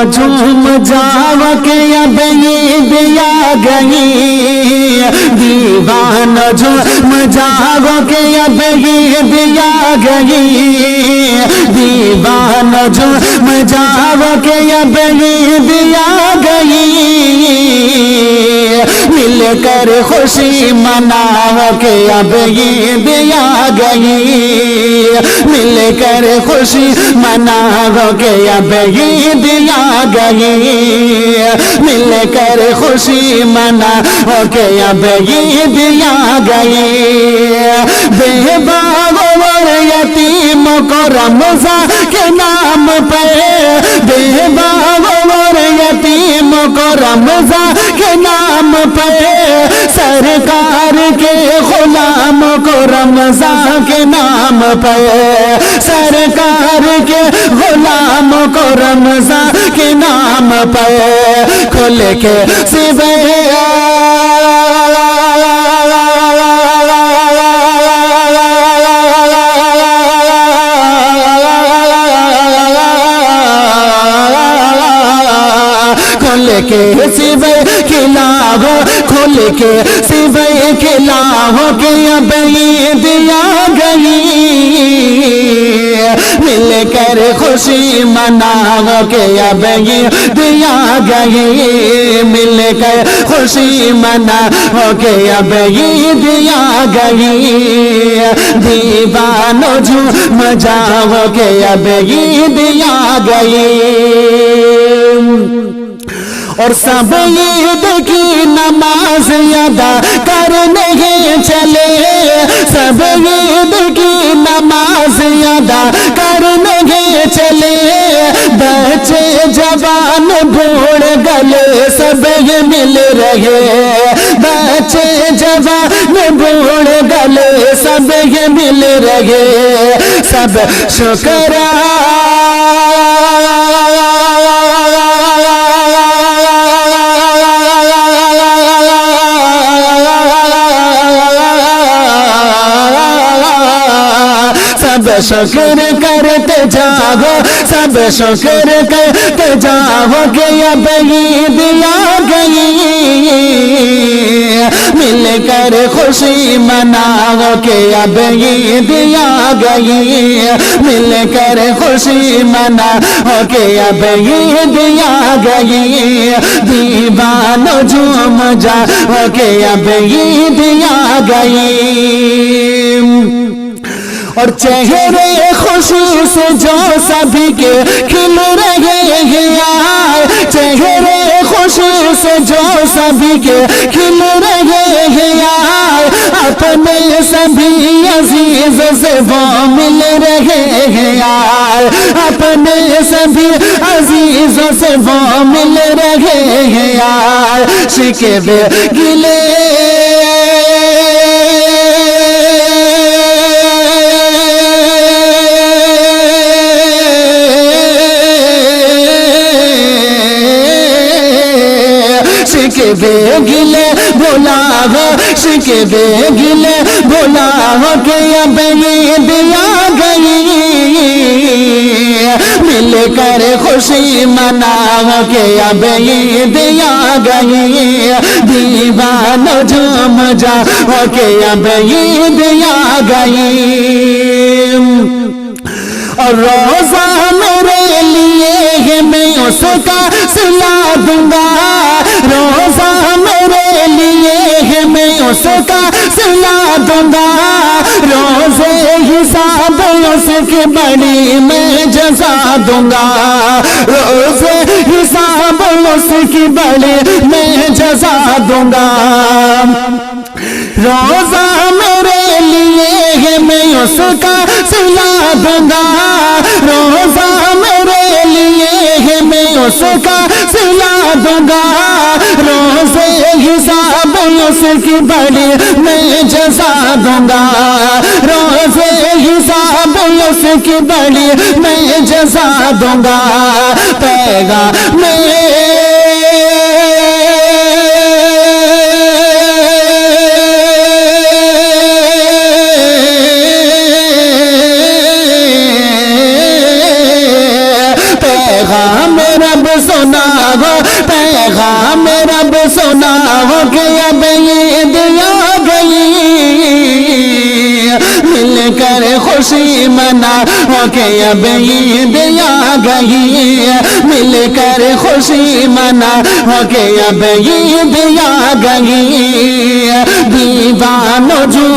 جھوم جاؤ کہ اب عید آ گئی دیوانہ جھوم جاؤ کہ اب عید آ گئی دیوانہ جھوم جاؤ کہ اب عید آ گئی مل کر خوشی مناؤ کہ اب عید آ گئی مل کر خوشی مناؤ کہ اب عید آ گئی مل کر خوشی مناؤ کہ اب عید آ گئی بے باغ اور یتیم کو رمضان کے نام پہ بے باغ اور یتیم کو رمضان کے نام پہ سرکار کے غلام کو رمضان کے نام پہ سرکار کے غلام کو رمضان کے نام پہ کھل کے سوے کھل کے سوے کھلاو کھل کے سوے کھلاو کہ اب عید آ گئی مل کر خوشی مناؤ کہ اب عید آ گئی مل کر خوشی مناؤ کہ اب عید آ گئی دیوانو جھوم جاؤ کہ اب عید آ گئی اور سب عید کی نماز ادا کرنے چلے سب عید کی نماز ادا کرنے چلے بچے جوان بوڑھ گلے سب مل رہے بچے جوان بوڑھ گلے سب مل رہے سب شکر سب شکر کرتے جاؤ سب شکر کرتے جاؤ کہ اب عید آ گئی مل کر خوشی مناؤ کہ اب عید آ گئی مل کر خوشی مناؤ کہ اب عید آ گئی دیوانو جھوم جاؤ کہ اب عید آ گئی اور چہرے خوشی سے جو سبھی کے کھل رہے ہیں چہرے خوشی سے جو سبھی کے کھل رہے ہیں اپنے سبھی عزیز سے وہ مل رہے ہیں اپنے سبھی عزیزوں سے وہ مل رہے ہیں شکوے گلے شکوے گلے بلاو شکوے گلے بلاو کہ اب عید آ گئی مل کر خوشی مناؤ کہ اب عید آ گئی دیوانو جھوم جاؤ کہ اب عید آ گئی اور روزہ میرے لیے ہے میں اس کا صلہ دوں گا روزہ میرے لیے ہے میں اس کا صلہ دوں گا روزے حساب اس کی بڑی میں جزا دوں گا روزے حساب اس کی بڑی میں جزا دوں گا روزہ میرے لیے ہے میں اس کا صلہ دوں گا روزہ میرے لیے ہے میں اس کا صلہ دوں گا روزے حساب اس کی بڑی میں جزا دوں گا روزے حساب اس کی بڑی میں جزا دوں گا پیغام سنا ہو پیغام رب سنا ہو کہ اب عید آ گئی مل کر خوشی منا ہو کہ اب عید آ گئی مل کر خوشی منا ہو کہ اب عید آ گئی دیوانو جو